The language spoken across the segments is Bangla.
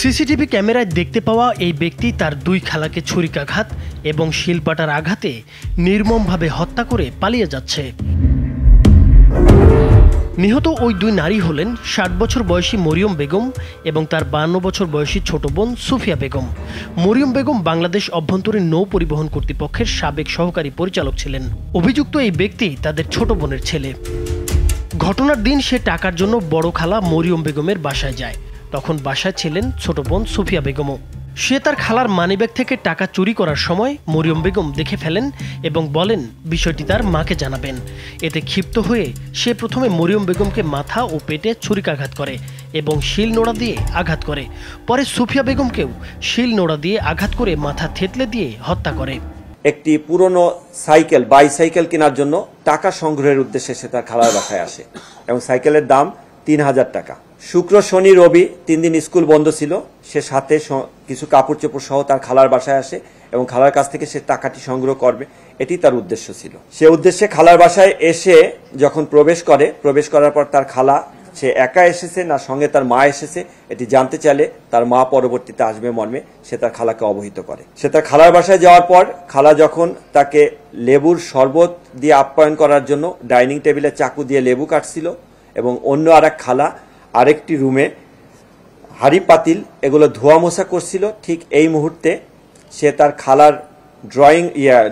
সিসিটিভি ক্যামেরায় দেখতে পাওয়া এই ব্যক্তি তার দুই খালাকে ছুরিকাঘাত এবং শিলপাটার আঘাতে নির্মমভাবে হত্যা করে পালিয়ে যাচ্ছে। নিহত ওই দুই নারী হলেন ৬০ বছর বয়সী মরিয়ম বেগম এবং তার ৫২ বছর বয়সী ছোট বোন সুফিয়া বেগম। মরিয়ম বেগম বাংলাদেশ অভ্যন্তরীণ নৌ পরিবহন কর্তৃপক্ষের সাবেক সহকারী পরিচালক ছিলেন। অভিযুক্ত এই ব্যক্তি তাদের ছোট বোনের ছেলে। ঘটনার দিন সে টাকার জন্য বড় খালা মরিয়ম বেগমের বাসায় যায়। তখন বাসায় ছিলেন ছোট বোন সুফিয়া বেগমও। সে তার খালার মানিব্যাগ থেকে টাকা চুরি করার সময় মরিয়ম বেগম দেখে ফেলেন এবং বলেন বিষয়টি তার মাকে জানাবেন। এতে ক্ষিপ্ত হয়ে সে প্রথমে মরিয়ম বেগমকে মাথা ও পেটে ছুরিকাঘাত করে এবং শিল নোড়া দিয়ে আঘাত করে। পরে সুফিয়া বেগমকেও শিল নোড়া দিয়ে আঘাত করে মাথা থেতলে দিয়ে হত্যা করে। একটি পুরনো বাইসাইকেল কেনার জন্য টাকা সংগ্রহের উদ্দেশ্যে সে তার খালার বাসায় আসে এবং সাইকেলের দাম ৩,০০০ টাকা। শুক্র, শনি, রবি ৩ দিন স্কুল বন্ধ ছিল। সে সাথে কিছু কাপড় চোপড় সহ তার খালার বাসায় আসে এবং খালার কাছ থেকে সে টাকাটি সংগ্রহ করবে, এটি তার উদ্দেশ্য ছিল। সে উদ্দেশ্যে খালার বাসায় এসে যখন প্রবেশ করার পর তার খালা সে একা এসেছে না সঙ্গে তার মা এসেছে এটি জানতে চাইলে তার মা পরবর্তীতে আসবে মর্মে সে তার খালাকে অবহিত করে। সে তার খালার বাসায় যাওয়ার পর খালা যখন তাকে লেবুর শরবত দিয়ে আপ্যায়ন করার জন্য ডাইনিং টেবিলে চাকু দিয়ে লেবু কাটছিল এবং অন্য আরেক খালা আরেকটি রুমে হাড়ি পাতিল এগুলো ধোয়া মোছা করছিল, ঠিক এই মুহূর্তে সে তার খালার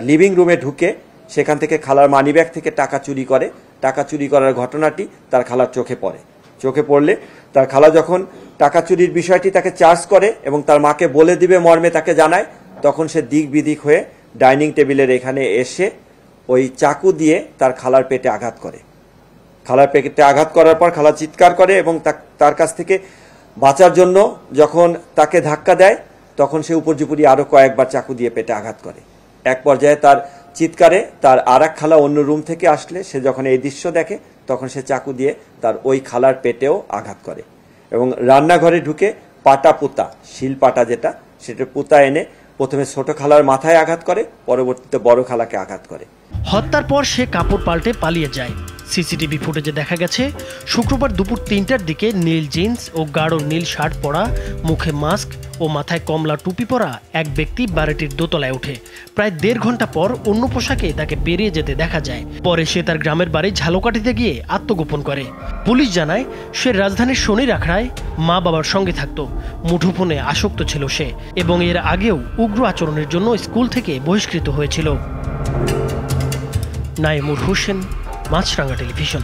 লিভিং রুমে ঢুকে সেখান থেকে খালার মানিব্যাগ থেকে টাকা চুরি করে। টাকা চুরি করার ঘটনাটি তার খালার চোখে পড়লে তার খালা যখন টাকা চুরির বিষয়টি তাকে চার্জ করে এবং তার মাকে বলে দিবে মর্মে তাকে জানায়, তখন সে দিক বিদিক হয়ে ডাইনিং টেবিলের এখানে এসে ওই চাকু দিয়ে তার খালার পেটে আঘাত করে। খালার পেটে আঘাত করার পর খালা চিৎকার করে এবং তার কাছ থেকে বাঁচার জন্য যখন তাকে ধাক্কা দেয় তখন সে উপর্যুপরি আরো কয়েকবার চাকু দিয়ে পেটে আঘাত করে। এক পর্যায়ে তার চিৎকারে তার আরেক খালা অন্য রুম থেকে আসলে সে যখন এই দৃশ্য দেখে তখন সে চাকু দিয়ে তার ওই খালার পেটেও আঘাত করে এবং রান্নাঘরে ঢুকে শিল পাটা সেটা পুতা এনে প্রথমে ছোট খালার মাথায় আঘাত করে, পরবর্তীতে বড় খালাকে আঘাত করে। হত্যার পর সে কাপড় পাল্টে পালিয়ে যায়। সিসিটিভি ফুটেজে দেখা গেছে শুক্রবার দুপুর ৩টার দিকে নীল জিন্স ও গাঢ় নীল শার্ট পরা, মুখে মাস্ক ও মাথায় কমলা টুপি পরা এক ব্যক্তি বাড়িটির দোতলায় ওঠে। প্রায় ১.৫ ঘন্টা পর অন্য পোশাকে তাকে বেরিয়ে যেতে দেখা যায়। পরে সে তার গ্রামের বাড়ি ঝালকাঠিতে গিয়ে আত্মগোপন করে। পুলিশ জানায় সে রাজধানীর শনির আখড়ায় মা বাবার সঙ্গে থাকত। মুঠোফোনে আসক্ত ছিল সে এবং এর আগেও উগ্র আচরণের জন্য স্কুল থেকে বহিষ্কৃত হয়েছিল। নাইমুর হোসেন, মাছরাঙ্গা টেলিভিশন।